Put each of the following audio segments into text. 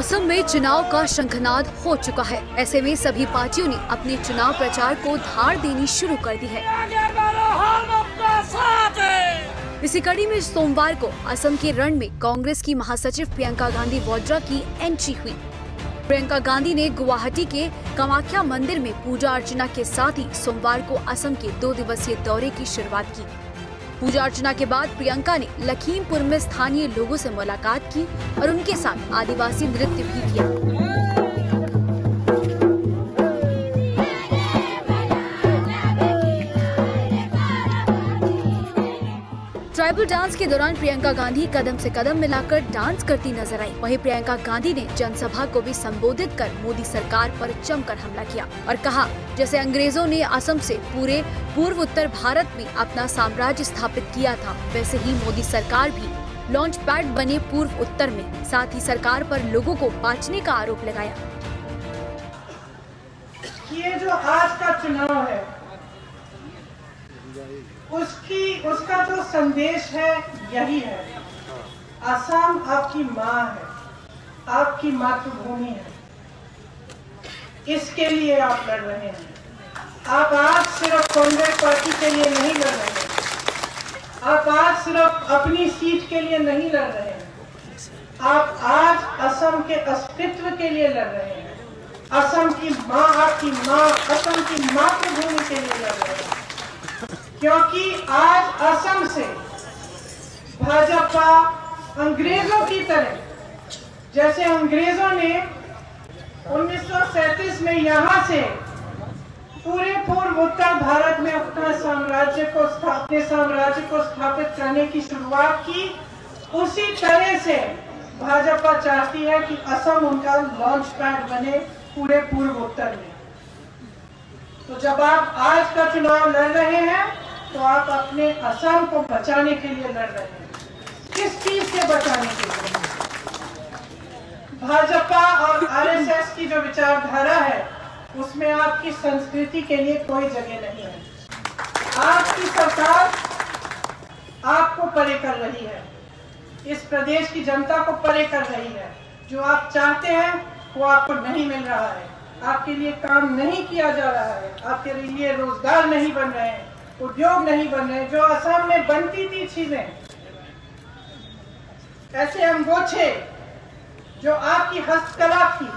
असम में चुनाव का शंखनाद हो चुका है। ऐसे में सभी पार्टियों ने अपने चुनाव प्रचार को धार देनी शुरू कर दी है। इसी कड़ी में सोमवार को असम के रण में कांग्रेस की महासचिव प्रियंका गांधी वाड्रा की एंट्री हुई। प्रियंका गांधी ने गुवाहाटी के कामाख्या मंदिर में पूजा अर्चना के साथ ही सोमवार को असम के 2 दिवसीय दौरे की शुरुआत की। पूजा अर्चना के बाद प्रियंका ने लखीमपुर में स्थानीय लोगों से मुलाकात की और उनके साथ आदिवासी नृत्य भी किया। ट्राइबल डांस के दौरान प्रियंका गांधी कदम से कदम मिलाकर डांस करती नजर आई। वहीं प्रियंका गांधी ने जनसभा को भी संबोधित कर मोदी सरकार पर जमकर हमला किया और कहा, जैसे अंग्रेजों ने असम से पूरे पूर्व उत्तर भारत में अपना साम्राज्य स्थापित किया था, वैसे ही मोदी सरकार भी लॉन्च पैड बने पूर्व उत्तर में। साथ ही सरकार पर लोगों को बांटने का आरोप लगाया। ये जो आज का चुनाव है उसका जो संदेश है यही है, असम आपकी माँ है, आपकी मातृभूमि है, इसके लिए आप लड़ रहे हैं। आप आज सिर्फ कांग्रेस पार्टी के लिए नहीं लड़ रहे हैं, आप आज सिर्फ अपनी सीट के लिए नहीं लड़ रहे हैं, आप आज असम के अस्तित्व के लिए लड़ रहे हैं। असम की माँ, आपकी माँ, असम की मातृभूमि के लिए लड़ रहे हैं, क्योंकि आज असम से भाजपा अंग्रेजों की तरह, जैसे अंग्रेजों ने 1937 में यहाँ से पूरे पूर्व उत्तर भारत में अपने साम्राज्य को स्थापित करने की शुरुआत की, उसी तरह से भाजपा चाहती है कि असम उनका लॉन्च पैड बने पूरे पूर्व उत्तर में। तो जब आप आज का चुनाव लड़ रहे हैं तो आप अपने असम को बचाने के लिए लड़ रहे हैं। किस चीज से बचाने के लिए? भाजपा और आरएसएस की जो विचारधारा है उसमें आपकी संस्कृति के लिए कोई जगह नहीं है। आपकी सरकार आपको परे कर रही है, इस प्रदेश की जनता को परे कर रही है। जो आप चाहते हैं वो आपको नहीं मिल रहा है, आपके लिए काम नहीं किया जा रहा है, आपके लिए रोजगार नहीं बन रहे हैं, उद्योग नहीं बन रहे। जो असम में बनती थी चीजें, ऐसे अंगोछे जो आपकी हस्तकला थी,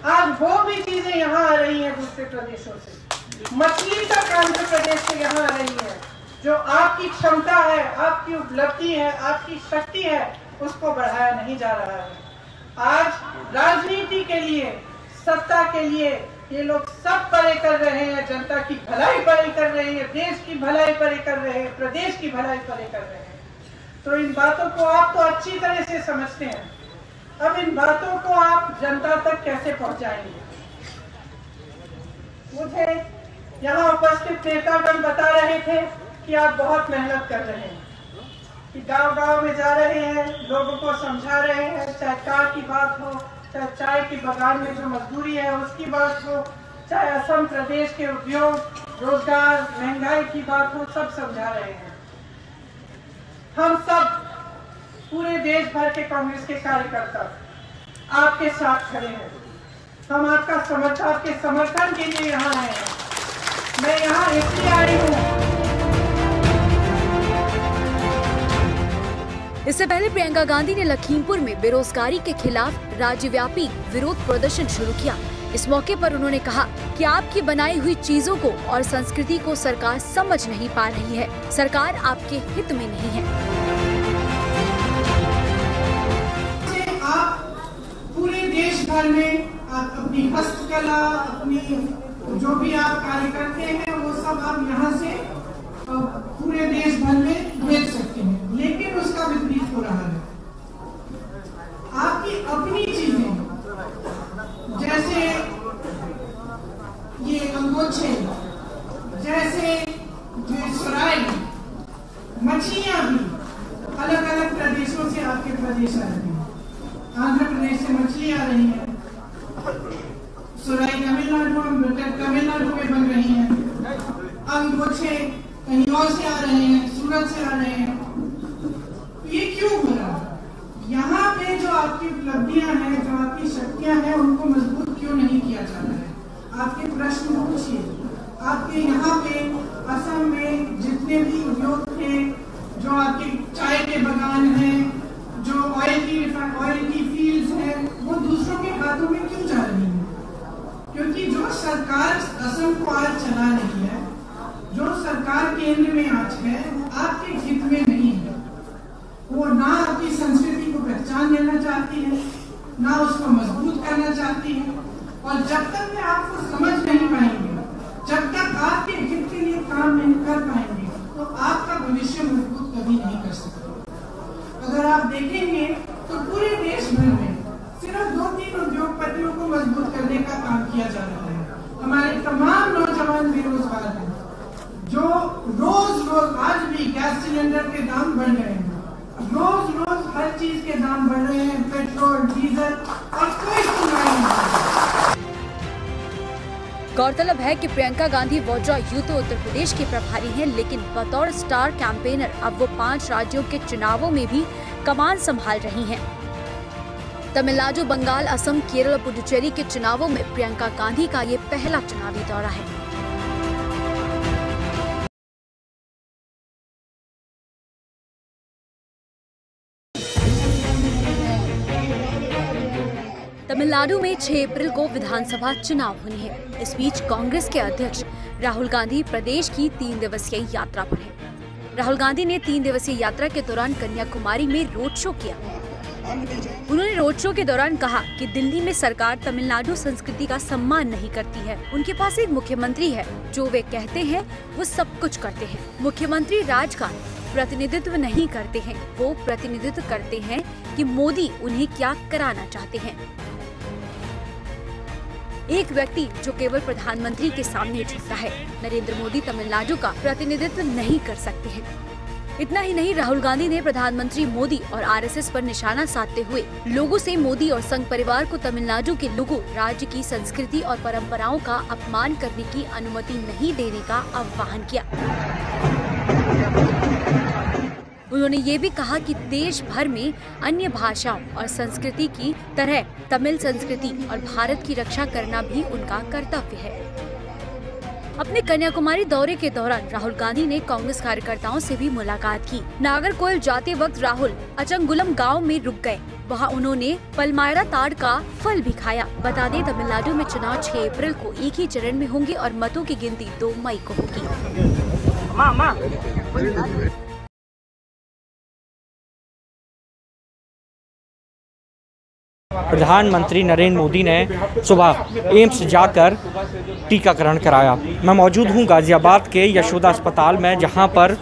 आज वो भी चीजें यहाँ आ रही हैं दूसरे प्रदेशों से। मछली का आंध्र प्रदेश से यहाँ आ रही है। जो आपकी क्षमता है, आपकी उपलब्धि है, आपकी शक्ति है, उसको बढ़ाया नहीं जा रहा है। आज राजनीति के लिए, सत्ता के लिए ये लोग सब परे कर रहे हैं, जनता की भलाई परे कर रहे हैं, देश की भलाई परे कर रहे हैं, प्रदेश की भलाई परे कर रहे हैं। तो इन बातों को आप तो अच्छी तरह से समझते हैं, अब इन बातों को आप जनता तक कैसे पहुंचाएंगे? मुझे यहाँ उपस्थित नेतागण बता रहे थे कि आप बहुत मेहनत कर रहे हैं, कि गांव-गांव में जा रहे हैं, लोगों को समझा रहे हैं, चाहे कार की बात हो, चाहे चाय की बागान में जो मजदूरी है उसकी बात हो, चाहे असम प्रदेश के उद्योग, रोजगार, महंगाई की बात हो, सब समझा रहे हैं। हम सब पूरे देश भर के कांग्रेस के कार्यकर्ता आपके साथ खड़े हैं। हम आपके समर्थन के लिए यहाँ आए हैं। मैं यहाँ इसलिए आई हूँ। इससे पहले प्रियंका गांधी ने लखीमपुर में बेरोजगारी के खिलाफ राज्यव्यापी विरोध प्रदर्शन शुरू किया। इस मौके पर उन्होंने कहा कि आपकी बनाई हुई चीजों को और संस्कृति को सरकार समझ नहीं पा रही है, सरकार आपके हित में नहीं है। आप पूरे देश भर में आप अपनी हस्तकला, अपनी जो भी आप कार्य करते हैं वो सब आप यहाँ से पूरे देश भर में भेज सकते हैं, लेकिन उसका विपरीत हो रहा है। आपकी अपनी चीजें जैसे ये अंगोछे, जैसे सुराई, मछलियां भी अलग अलग प्रदेशों से आपके प्रदेश आ रही है। आंध्र प्रदेश से मछली आ रही है, सुराई तमिलनाडु में बन रही है, अंगोछे कहीं और से आ रहे हैं, सूरत से आ रहे हैं। ये क्यों हो रहा है? यहाँ पे जो आपकी उपलब्धियां हैं, जो आपकी शक्तियां हैं, उनको मजबूत क्यों नहीं किया जाता है? आपके प्रश्न पूछिए। आपके यहाँ पे असम में जितने भी उद्योग थे, जो आपके चाय के बागान हैं, जो ऑयल की फील्ड्स हैं, वो दूसरों के हाथों में क्यों जा रही हैं? क्योंकि जो सरकार असम को आज चला रही है, जो सरकार केंद्र में आज है, वो आपके हित में नहीं है। वो ना आपकी संस्कृति को पहचान देना चाहती है, ना उसको मजबूत करना चाहती है। और जब तक वे आपको समझ नहीं पाएंगे, जब तक आपके हित के लिए काम नहीं कर पाएंगे, तो आपका भविष्य मजबूत कभी नहीं कर सकते। अगर आप देखेंगे तो पूरे देश भर में सिर्फ 2-3 उद्योगपतियों को मजबूत करने का काम किया जा रहा है। हमारे तमाम नौजवान बेरोजगार हैं, जो रोज आज भी गैस सिलेंडर के दाम बढ़ गए हैं, रोज हर चीज के दाम बढ़ रहे हैं, पेट्रोल, डीजल, और कोई सुनवाई नहीं। गौरतलब है कि प्रियंका गांधी वाड्रा यूथ उत्तर प्रदेश की प्रभारी हैं, लेकिन बतौर स्टार कैंपेनर अब वो 5 राज्यों के चुनावों में भी कमान संभाल रही हैं। तमिलनाडु, बंगाल, असम, केरल और पुडुचेरी के चुनावों में प्रियंका गांधी का ये पहला चुनावी दौरा है। तमिलनाडु में 6 अप्रैल को विधानसभा चुनाव होने हैं। इस बीच कांग्रेस के अध्यक्ष राहुल गांधी प्रदेश की 3 दिवसीय यात्रा पर हैं। राहुल गांधी ने 3 दिवसीय यात्रा के दौरान कन्याकुमारी में रोड शो किया। उन्होंने रोड शो के दौरान कहा कि दिल्ली में सरकार तमिलनाडु संस्कृति का सम्मान नहीं करती है। उनके पास एक मुख्यमंत्री है, जो वे कहते हैं वो सब कुछ करते हैं। मुख्यमंत्री राज का प्रतिनिधित्व नहीं करते हैं, वो प्रतिनिधित्व करते हैं कि मोदी उन्हें क्या कराना चाहते हैं। एक व्यक्ति जो केवल प्रधानमंत्री के सामने झुकता है। नरेंद्र मोदी तमिलनाडु का प्रतिनिधित्व नहीं कर सकते हैं। इतना ही नहीं, राहुल गांधी ने प्रधानमंत्री मोदी और आरएसएस पर निशाना साधते हुए लोगों से मोदी और संघ परिवार को तमिलनाडु के लोगों, राज्य की संस्कृति और परंपराओं का अपमान करने की अनुमति नहीं देने का आह्वान किया। उन्होंने ये भी कहा कि देश भर में अन्य भाषाओं और संस्कृति की तरह तमिल संस्कृति और भारत की रक्षा करना भी उनका कर्तव्य है। अपने कन्याकुमारी दौरे के दौरान राहुल गांधी ने कांग्रेस कार्यकर्ताओं से भी मुलाकात की। नागरकोइल जाते वक्त राहुल अचंगुलम गांव में रुक गए। वहां उन्होंने पलमायरा ताड़ का फल भी खाया। बता दें, तमिलनाडु में चुनाव 6 अप्रैल को एक ही चरण में होंगे और मतों की गिनती 2 मई को होगी। प्रधानमंत्री नरेंद्र मोदी ने सुबह एम्स जाकर टीकाकरण कराया। मैं मौजूद हूं गाजियाबाद के यशोदा अस्पताल में, जहां पर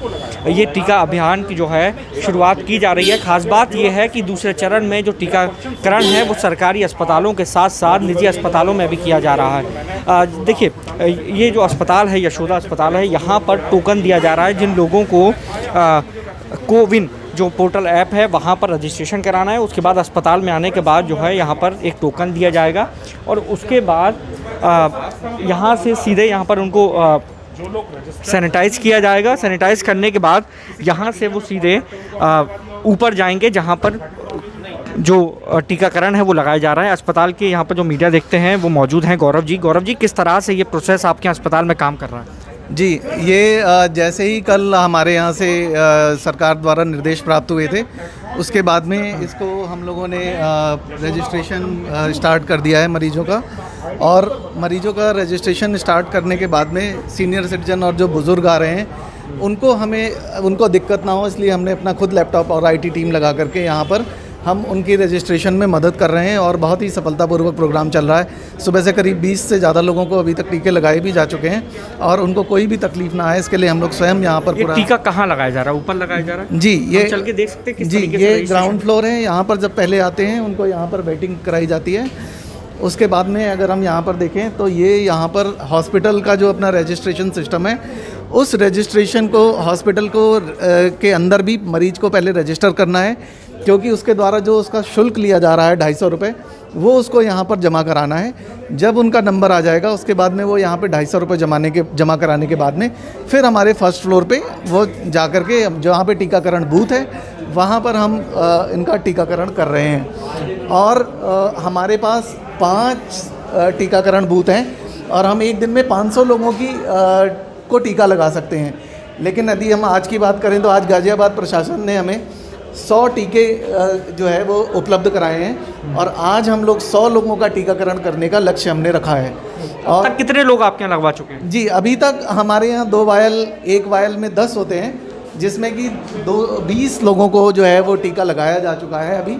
ये टीका अभियान की जो है शुरुआत की जा रही है। खास बात यह है कि दूसरे चरण में जो टीकाकरण है वो सरकारी अस्पतालों के साथ साथ निजी अस्पतालों में भी किया जा रहा है। देखिए, ये जो अस्पताल है, यशोदा अस्पताल है, यहाँ पर टोकन दिया जा रहा है जिन लोगों को कोविन जो पोर्टल ऐप है वहाँ पर रजिस्ट्रेशन कराना है। उसके बाद अस्पताल में आने के बाद जो है यहाँ पर एक टोकन दिया जाएगा और उसके बाद यहाँ से सीधे यहाँ पर उनको सैनिटाइज़ किया जाएगा। सैनिटाइज़ करने के बाद यहाँ से वो सीधे ऊपर जाएंगे जहाँ पर जो टीकाकरण है वो लगाया जा रहा है। अस्पताल के यहाँ पर जो मीडिया देखते हैं वो मौजूद हैं गौरव जी, किस तरह से ये प्रोसेस आपके अस्पताल में काम कर रहा है? जी, ये जैसे ही कल हमारे यहाँ से सरकार द्वारा निर्देश प्राप्त हुए थे, उसके बाद में इसको हम लोगों ने रजिस्ट्रेशन स्टार्ट कर दिया है मरीजों का। और मरीजों का रजिस्ट्रेशन स्टार्ट करने के बाद में सीनियर सिटीजन और जो बुज़ुर्ग आ रहे हैं उनको दिक्कत ना हो, इसलिए हमने अपना खुद लैपटॉप और IT टीम लगा करके यहाँ पर हम उनकी रजिस्ट्रेशन में मदद कर रहे हैं और बहुत ही सफलतापूर्वक प्रोग्राम चल रहा है। सुबह से करीब 20 से ज़्यादा लोगों को अभी तक टीके लगाए भी जा चुके हैं और उनको कोई भी तकलीफ ना आए, इसके लिए हम लोग स्वयं यहाँ पर पूरा। टीका कहाँ लगाया जा रहा है? ऊपर लगाया जा रहा है? जी, ये चल के देख सकते हैं। जी, ये ग्राउंड फ्लोर है। यहाँ पर जब पहले आते हैं उनको यहाँ पर वेटिंग कराई जाती है। उसके बाद में अगर हम यहाँ पर देखें तो ये यहाँ पर हॉस्पिटल का जो अपना रजिस्ट्रेशन सिस्टम है, उस रजिस्ट्रेशन को हॉस्पिटल को के अंदर भी मरीज को पहले रजिस्टर करना है, क्योंकि उसके द्वारा जो उसका शुल्क लिया जा रहा है 250 रुपये, वो उसको यहाँ पर जमा कराना है। जब उनका नंबर आ जाएगा उसके बाद में वो यहाँ पे 250 रुपये जमा कराने के बाद में फिर हमारे फर्स्ट फ्लोर पे वो जा कर के जहाँ पे टीकाकरण बूथ है वहाँ पर हम इनका टीकाकरण कर रहे हैं। और हमारे पास 5 टीकाकरण बूथ हैं और हम एक दिन में 500 लोगों को टीका लगा सकते हैं। लेकिन यदि हम आज की बात करें तो आज गाज़ियाबाद प्रशासन ने हमें 100 टीके जो है वो उपलब्ध कराए हैं और आज हम लोग 100 लोगों का टीकाकरण करने का लक्ष्य हमने रखा है। और तक कितने लोग आपके यहाँ लगवा चुके हैं? जी, अभी तक हमारे यहाँ 2 वायल, 1 वायल में 10 होते हैं, जिसमें कि 20 लोगों को जो है वो टीका लगाया जा चुका है अभी।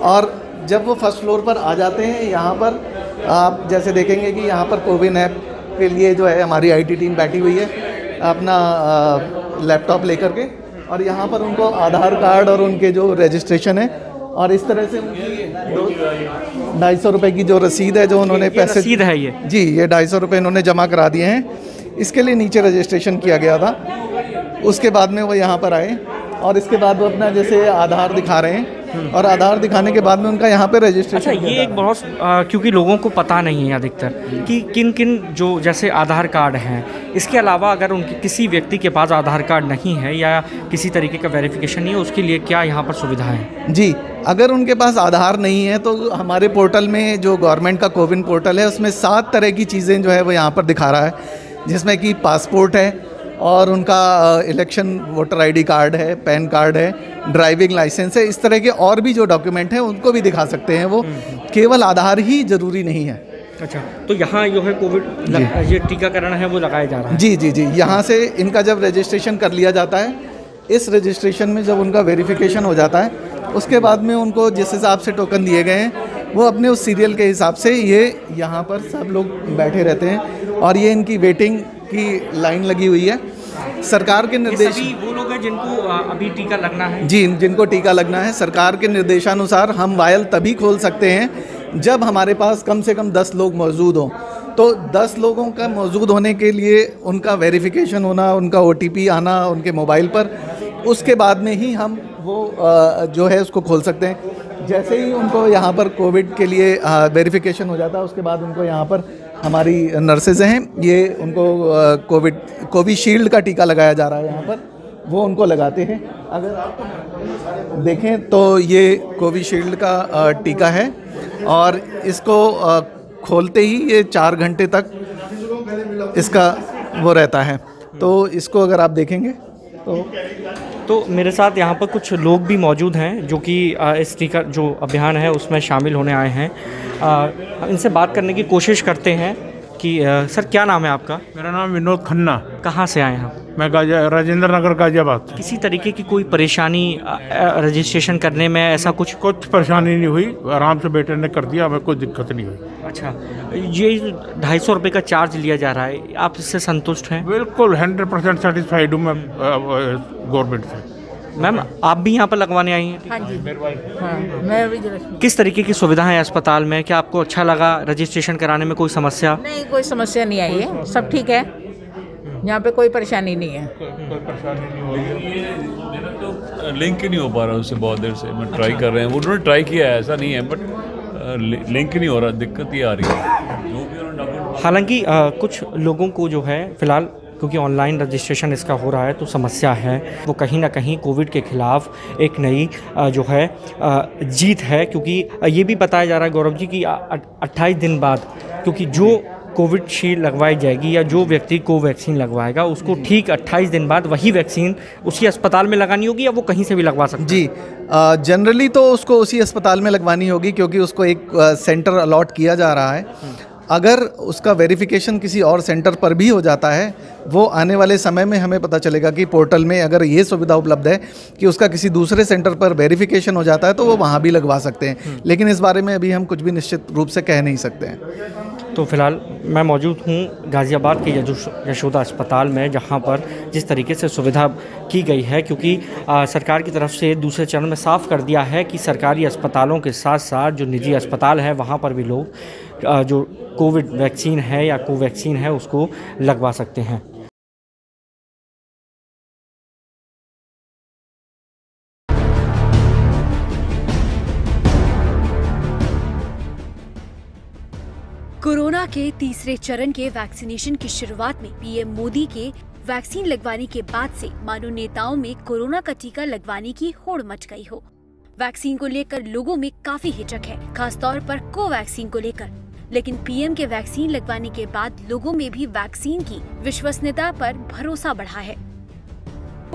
और जब वो फर्स्ट फ्लोर पर आ जाते हैं, यहाँ पर आप जैसे देखेंगे कि यहाँ पर कोविन ऐप के लिए जो है हमारी IT टीम बैठी हुई है अपना लैपटॉप लेकर के, और यहाँ पर उनको आधार कार्ड और उनके जो रजिस्ट्रेशन है और इस तरह से उनकी 250 रुपये की जो रसीद है, जो उन्होंने पैसे रसीद है ये? जी, ये 250 रुपये इन्होंने जमा करा दिए हैं। इसके लिए नीचे रजिस्ट्रेशन किया गया था, उसके बाद में वो यहाँ पर आए और इसके बाद वो अपना जैसे आधार दिखा रहे हैं और आधार दिखाने के बाद में उनका यहाँ पे रजिस्ट्रेशन। अच्छा, ये एक बहुत क्योंकि लोगों को पता नहीं है अधिकतर कि किन किन जो जैसे आधार कार्ड हैं, इसके अलावा अगर उनके किसी व्यक्ति के पास आधार कार्ड नहीं है या किसी तरीके का वेरिफिकेशन नहीं है, उसके लिए क्या यहाँ पर सुविधा है? जी, अगर उनके पास आधार नहीं है तो हमारे पोर्टल में जो गवर्नमेंट का कोविन पोर्टल है उसमें 7 तरह की चीज़ें जो है वो यहाँ पर दिखा रहा है, जिसमें कि पासपोर्ट है और उनका इलेक्शन वोटर ID कार्ड है, पैन कार्ड है, ड्राइविंग लाइसेंस है, इस तरह के और भी जो डॉक्यूमेंट हैं उनको भी दिखा सकते हैं वो, केवल आधार ही ज़रूरी नहीं है। अच्छा, तो यहाँ जो है कोविड ये टीकाकरण है वो लगाया जा रहा है? जी जी जी, यहाँ से इनका जब रजिस्ट्रेशन कर लिया जाता है, इस रजिस्ट्रेशन में जब उनका वेरिफिकेशन हो जाता है, उसके बाद में उनको जिस हिसाब से टोकन दिए गए हैं वो अपने उस सीरियल के हिसाब से ये यहाँ पर सब लोग बैठे रहते हैं और ये इनकी वेटिंग की लाइन लगी हुई है। सरकार के निर्देश, वो लोग हैं जिनको अभी टीका लगना है? जी, जिनको टीका लगना है। सरकार के निर्देशानुसार हम वायल तभी खोल सकते हैं जब हमारे पास कम से कम 10 लोग मौजूद हों। तो 10 लोगों का मौजूद होने के लिए उनका वेरिफिकेशन होना, उनका OTP आना उनके मोबाइल पर, उसके बाद में ही हम वो जो है उसको खोल सकते हैं। जैसे ही उनको यहाँ पर कोविड के लिए वेरिफिकेशन हो जाता है, उसके बाद उनको यहाँ पर हमारी नर्सेज हैं, ये उनको कोविशील्ड का टीका लगाया जा रहा है यहाँ पर, वो उनको लगाते हैं। अगर आप देखें तो ये कोविशील्ड का टीका है और इसको खोलते ही ये 4 घंटे तक इसका वो रहता है। तो इसको अगर आप देखेंगे तो मेरे साथ यहाँ पर कुछ लोग भी मौजूद हैं जो कि इस टीका जो अभियान है उसमें शामिल होने आए हैं। इनसे बात करने की कोशिश करते हैं कि सर क्या नाम है आपका? मेरा नाम विनोद खन्ना। कहाँ से आए हैं आप? मैं राजेंद्र नगर गाजियाबाद से। किसी तरीके की कोई परेशानी रजिस्ट्रेशन करने में ऐसा कुछ परेशानी नहीं हुई, आराम से बेटे ने कर दिया, हमें कोई दिक्कत नहीं हुई। अच्छा, ये 250 रुपये का चार्ज लिया जा रहा है, आप इससे संतुष्ट हैं? बिल्कुल 100% सेटिस्फाइड हूँ मैं गवर्नमेंट से। मैम, आप भी यहाँ पर लगवाने आई हैं? हाँ जी, हाँ, मैं विजयलक्ष्मी। किस तरीके की सुविधाएं हैं अस्पताल में? क्या आपको अच्छा लगा रजिस्ट्रेशन कराने में? कोई समस्या? नहीं, कोई समस्या नहीं आई है, सब ठीक है, यहाँ पे कोई परेशानी नहीं है। कोई परेशानी नहीं हो रही है। लिंक ही नहीं हो पा रहा उससे बहुत देर से, मैं ट्राई कर रहे हैं, उन्होंने ट्राई किया है, ऐसा नहीं है, बट लिंक नहीं हो रहा, दिक्कत ये आ रही है। हालांकि कुछ लोगों को जो है फ़िलहाल क्योंकि ऑनलाइन रजिस्ट्रेशन इसका हो रहा है तो समस्या है, वो कहीं ना कहीं कोविड के ख़िलाफ़ एक नई जो है जीत है। क्योंकि ये भी बताया जा रहा है गौरव जी कि 28 दिन बाद, क्योंकि जो कोविड शील्ड लगवाई जाएगी या जो व्यक्ति कोवैक्सीन लगवाएगा उसको ठीक 28 दिन बाद वही वैक्सीन उसी अस्पताल में लगानी होगी या वो कहीं से भी लगवा सकता है? जी, जनरली तो उसको उसी अस्पताल में लगवानी होगी क्योंकि उसको एक सेंटर अलॉट किया जा रहा है। अगर उसका वेरिफिकेशन किसी और सेंटर पर भी हो जाता है, वो आने वाले समय में हमें पता चलेगा कि पोर्टल में अगर ये सुविधा उपलब्ध है कि उसका किसी दूसरे सेंटर पर वेरिफिकेशन हो जाता है तो वो वहाँ भी लगवा सकते हैं। लेकिन इस बारे में अभी हम कुछ भी निश्चित रूप से कह नहीं सकते हैं। तो फिलहाल मैं मौजूद हूँ गाज़ियाबाद के यशोदा अस्पताल में, जहाँ पर जिस तरीके से सुविधा की गई है, क्योंकि सरकार की तरफ से दूसरे चरण में साफ कर दिया है कि सरकारी अस्पतालों के साथ साथ जो निजी अस्पताल है वहाँ पर भी लोग जो कोविड वैक्सीन है या कोवैक्सीन है उसको लगवा सकते हैं। कोरोना के तीसरे चरण के वैक्सीनेशन की शुरुआत में पीएम मोदी के वैक्सीन लगवाने के बाद से मानो नेताओं में कोरोना का टीका लगवाने की होड़ मच गई हो। वैक्सीन को लेकर लोगों में काफी हिचक है, खासतौर पर कोवैक्सीन को लेकर। लेकिन पीएम के वैक्सीन लगवाने के बाद लोगों में भी वैक्सीन की विश्वसनीयता पर भरोसा बढ़ा है।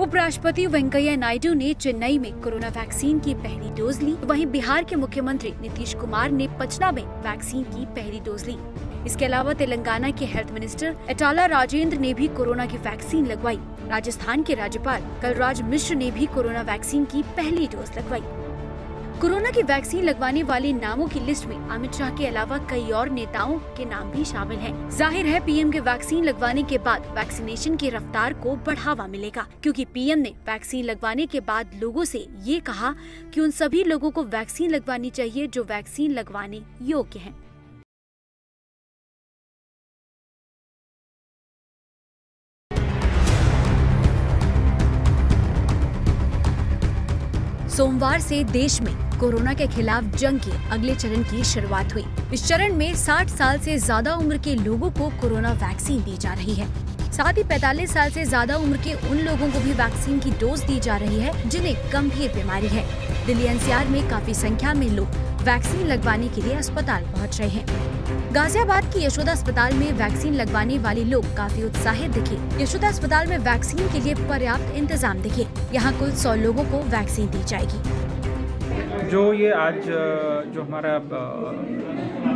उपराष्ट्रपति वेंकैया नायडू ने चेन्नई में कोरोना वैक्सीन की पहली डोज ली, वहीं बिहार के मुख्यमंत्री नीतीश कुमार ने पटना में वैक्सीन की पहली डोज ली। इसके अलावा तेलंगाना के हेल्थ मिनिस्टर एटाला राजेंद्र ने भी कोरोना की वैक्सीन लगवाई। राजस्थान के राज्यपाल कलराज मिश्र ने भी कोरोना वैक्सीन की पहली डोज लगवाई। कोरोना की वैक्सीन लगवाने वाले नामों की लिस्ट में अमित शाह के अलावा कई और नेताओं के नाम भी शामिल हैं। जाहिर है पीएम के वैक्सीन लगवाने के बाद वैक्सीनेशन की रफ्तार को बढ़ावा मिलेगा, क्योंकि पीएम ने वैक्सीन लगवाने के बाद लोगों से ये कहा कि उन सभी लोगों को वैक्सीन लगवानी चाहिए जो वैक्सीन लगवाने योग्य हैं। सोमवार से देश में कोरोना के खिलाफ जंग के अगले चरण की शुरुआत हुई। इस चरण में 60 साल से ज्यादा उम्र के लोगों को कोरोना वैक्सीन दी जा रही है। साथ ही 45 साल से ज्यादा उम्र के उन लोगों को भी वैक्सीन की डोज दी जा रही है जिन्हें गंभीर बीमारी है। दिल्ली एनसीआर में काफी संख्या में लोग वैक्सीन लगवाने के लिए अस्पताल पहुंच रहे हैं। गाजियाबाद की यशोदा अस्पताल में वैक्सीन लगवाने वाले लोग काफी उत्साहित दिखे। यशोदा अस्पताल में वैक्सीन के लिए पर्याप्त इंतजाम दिखे। यहाँ कुल 100 लोगों को वैक्सीन दी जाएगी। जो ये आज जो हमारा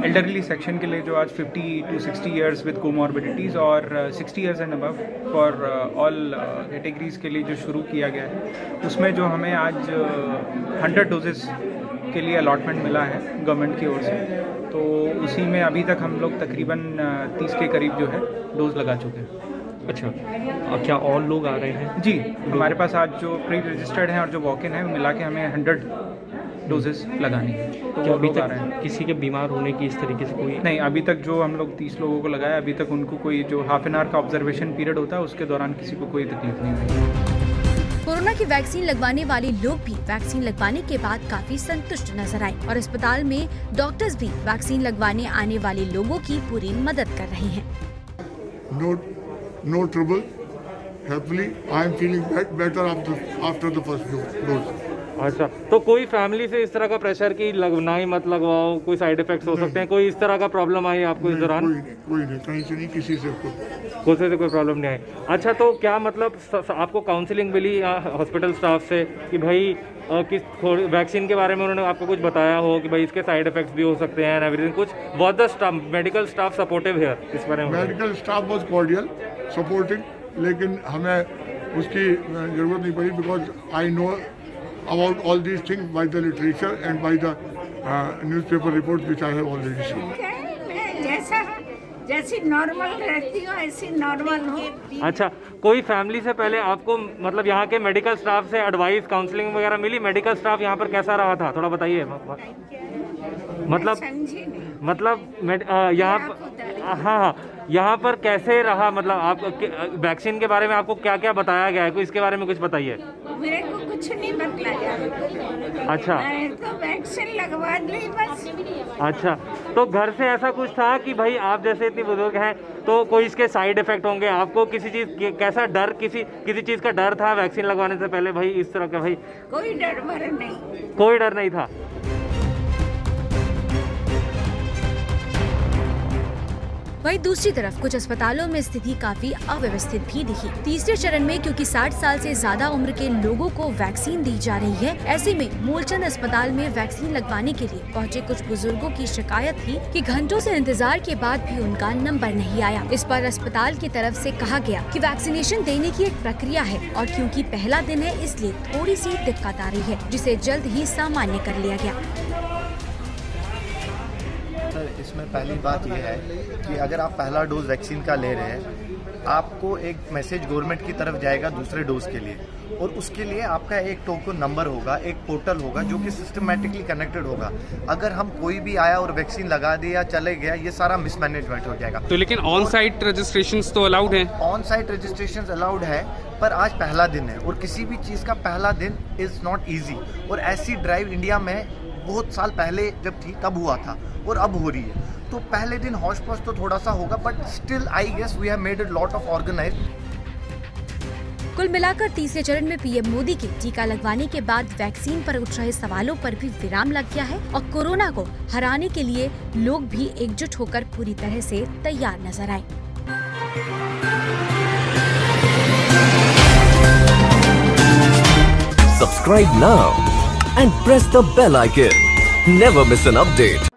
एल्डरली सेक्शन के लिए जो आज 50 to 60 इयर्स विद कोमॉर्बिडिटीज़ और 60 years and above for all categories के लिए जो शुरू किया गया है, उसमें जो हमें आज 100 डोजेस के लिए अलॉटमेंट मिला है गवर्नमेंट की ओर से। तो उसी में अभी तक हम लोग तकरीबन 30 के करीब जो है डोज लगा चुके हैं। अच्छा, क्या और लोग आ रहे हैं? जी, हमारे पास आज जो प्री रजिस्टर्ड हैं और जो वॉक इन है मिला के हमें 100 डोजेस लगानी है। तो क्या अभी तक किसी के बीमार होने की इस तरीके से कोई नहीं? अभी तक जो हम लोग 30 लोगों को लगाया, अभी तक उनको कोई जो हाफ एन आवर का ऑब्जर्वेशन पीरियड होता है उसके दौरान किसी को कोई तकलीफ नहीं हुई। कोरोना की वैक्सीन लगवाने वाले लोग भी वैक्सीन लगवाने के बाद काफी संतुष्ट नजर आए और अस्पताल में डॉक्टर्स भी वैक्सीन लगवाने आने वाले लोगों की पूरी मदद कर रहे हैं। No trouble. Happily, I am feeling better after the first dose. अच्छा, तो कोई फैमिली से इस तरह का प्रेशर कि लगना ही मत लगवाओ, कोई साइड इफेक्ट्स हो सकते हैं, कोई इस तरह का प्रॉब्लम आई आपको इस दौरान? कोई नहीं, कहीं से नहीं, किसी से कोई प्रॉब्लम नहीं आई। अच्छा, तो क्या मतलब आपको काउंसलिंग मिली हॉस्पिटल स्टाफ से कि भाई किस वैक्सीन के बारे में उन्होंने आपको कुछ बताया हो कि भाई इसके साइड इफेक्ट्स भी हो सकते हैं एवरीथिंग कुछ? Was the staff medical staff supportive here इस बारे में? Medical staff was cordial supporting, लेकिन हमें उसकी जरूरत नहीं पड़ी because I know about all these things by the literature and by the newspaper reports which I have already seen. जैसी नॉर्मल रहती हो ऐसी नॉर्मल हो। अच्छा, कोई फैमिली से पहले आपको मतलब यहाँ के मेडिकल स्टाफ से एडवाइस काउंसलिंग वगैरह मिली? मेडिकल स्टाफ यहाँ पर कैसा रहा था, थोड़ा बताइए। मतलब यहाँ पर हाँ, यहाँ पर कैसे रहा, मतलब आप वैक्सीन के बारे में आपको क्या क्या बताया गया है, कोई इसके बारे में कुछ बताइए। मेरे को कुछ नहीं बताया। अच्छा, तो वैक्सीन लगवा ली बस। अच्छा, तो घर से ऐसा कुछ था कि भाई आप जैसे इतनी बुजुर्ग हैं तो कोई इसके साइड इफेक्ट होंगे, आपको किसी चीज़ कैसा डर, किसी चीज़ का डर था वैक्सीन लगवाने से पहले? भाई इस तरह का भाई कोई डर नहीं, कोई डर नहीं था। वहीं दूसरी तरफ कुछ अस्पतालों में स्थिति काफी अव्यवस्थित भी दिखी। तीसरे चरण में क्योंकि 60 साल से ज्यादा उम्र के लोगों को वैक्सीन दी जा रही है, ऐसे में मूलचंद अस्पताल में वैक्सीन लगवाने के लिए पहुंचे कुछ बुजुर्गों की शिकायत थी कि घंटों से इंतजार के बाद भी उनका नंबर नहीं आया। इस पर अस्पताल की तरफ से कहा गया कि वैक्सीनेशन देने की एक प्रक्रिया है और क्योंकि पहला दिन है इसलिए थोड़ी सी दिक्कत आ रही है, जिसे जल्द ही सामान्य कर लिया गया। इसमें पहली बात यह है कि अगर आप पहला डोज वैक्सीन का ले रहे हैं, आपको एक मैसेज गवर्नमेंट की तरफ जाएगा दूसरे डोज के लिए, और उसके लिए आपका एक टोकन नंबर होगा, एक पोर्टल होगा जो कि सिस्टमेटिकली कनेक्टेड होगा। अगर हम कोई भी आया और वैक्सीन लगा दिया चले गया, ये सारा मिसमैनेजमेंट हो जाएगा। तो लेकिन ऑन साइट रजिस्ट्रेशंस तो अलाउड हैं? ऑन साइट रजिस्ट्रेशंस अलाउड है, पर आज पहला दिन है और किसी भी चीज़ का पहला दिन इज़ नॉट ईजी। और ऐसी ड्राइव इंडिया में बहुत साल पहले जब थी तब हुआ था और अब हो रही है, तो पहले दिन हौश पौश तो थोड़ा सा होगा, but still I guess we have made it lot of organised. कुल मिलाकर तीसरे चरण में पीएम मोदी के टीका लगवाने के बाद वैक्सीन पर उठ रहे सवालों पर भी विराम लग गया है और कोरोना को हराने के लिए लोग भी एकजुट होकर पूरी तरह से तैयार नजर आए। Subscribe now and press the bell icon. Never miss an update.